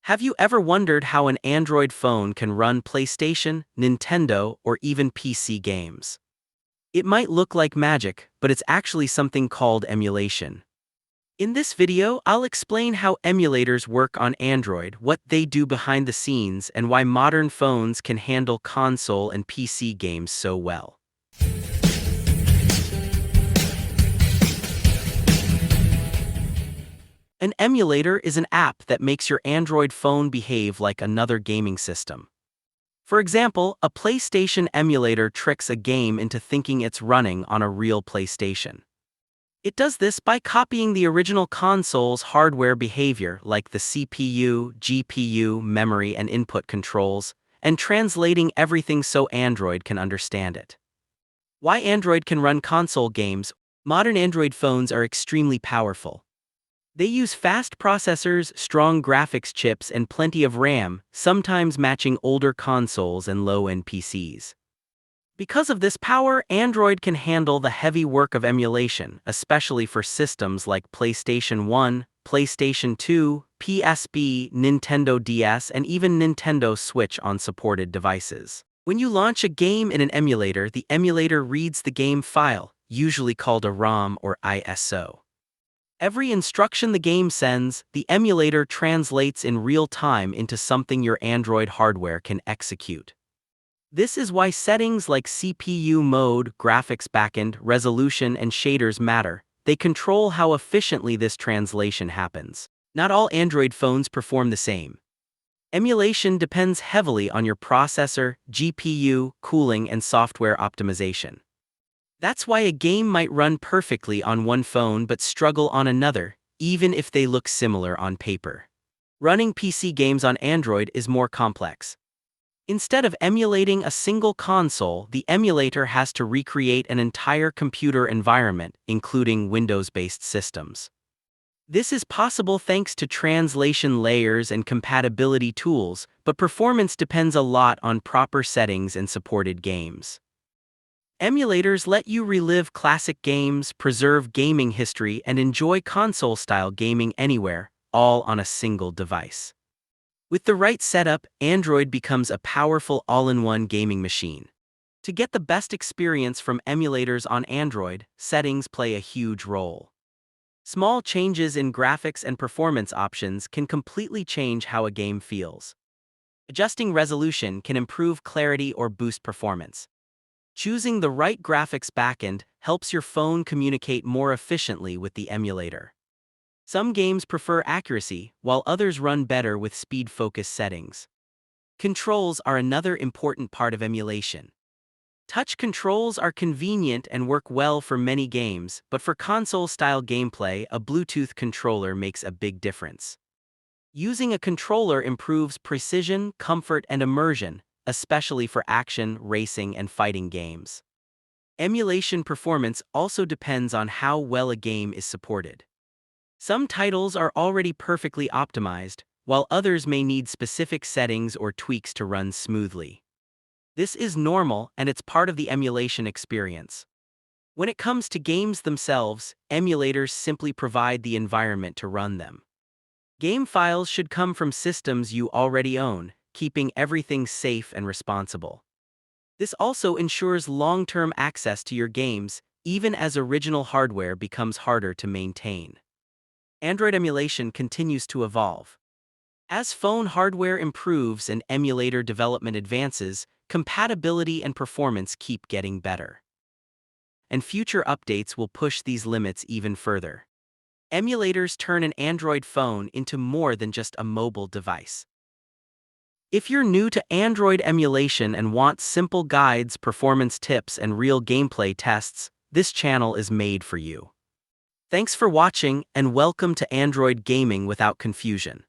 Have you ever wondered how an Android phone can run PlayStation, Nintendo, or even PC games? It might look like magic, but it's actually something called emulation. In this video, I'll explain how emulators work on Android, what they do behind the scenes, and why modern phones can handle console and PC games so well. An emulator is an app that makes your Android phone behave like another gaming system. For example, a PlayStation emulator tricks a game into thinking it's running on a real PlayStation. It does this by copying the original console's hardware behavior, like the CPU, GPU, memory, and input controls, and translating everything so Android can understand it. Why Android can run console games? Modern Android phones are extremely powerful. They use fast processors, strong graphics chips, and plenty of RAM, sometimes matching older consoles and low-end PCs. Because of this power, Android can handle the heavy work of emulation, especially for systems like PlayStation 1, PlayStation 2, PSP, Nintendo DS, and even Nintendo Switch on supported devices. When you launch a game in an emulator, the emulator reads the game file, usually called a ROM or ISO. Every instruction the game sends, the emulator translates in real time into something your Android hardware can execute. This is why settings like CPU mode, graphics backend, resolution, and shaders matter. They control how efficiently this translation happens. Not all Android phones perform the same. Emulation depends heavily on your processor, GPU, cooling, and software optimization. That's why a game might run perfectly on one phone but struggle on another, even if they look similar on paper. Running PC games on Android is more complex. Instead of emulating a single console, the emulator has to recreate an entire computer environment, including Windows-based systems. This is possible thanks to translation layers and compatibility tools, but performance depends a lot on proper settings and supported games. Emulators let you relive classic games, preserve gaming history, and enjoy console-style gaming anywhere, all on a single device. With the right setup, Android becomes a powerful all-in-one gaming machine. To get the best experience from emulators on Android, settings play a huge role. Small changes in graphics and performance options can completely change how a game feels. Adjusting resolution can improve clarity or boost performance. Choosing the right graphics backend helps your phone communicate more efficiently with the emulator. Some games prefer accuracy, while others run better with speed-focused settings. Controls are another important part of emulation. Touch controls are convenient and work well for many games, but for console-style gameplay, a Bluetooth controller makes a big difference. Using a controller improves precision, comfort, and immersion, especially for action, racing, and fighting games. Emulation performance also depends on how well a game is supported. Some titles are already perfectly optimized, while others may need specific settings or tweaks to run smoothly. This is normal, and it's part of the emulation experience. When it comes to games themselves, emulators simply provide the environment to run them. Game files should come from systems you already own, keeping everything safe and responsible. This also ensures long-term access to your games, even as original hardware becomes harder to maintain. Android emulation continues to evolve. As phone hardware improves and emulator development advances, compatibility and performance keep getting better. And future updates will push these limits even further. Emulators turn an Android phone into more than just a mobile device. If you're new to Android emulation and want simple guides, performance tips, and real gameplay tests, this channel is made for you. Thanks for watching, and welcome to Android gaming without confusion.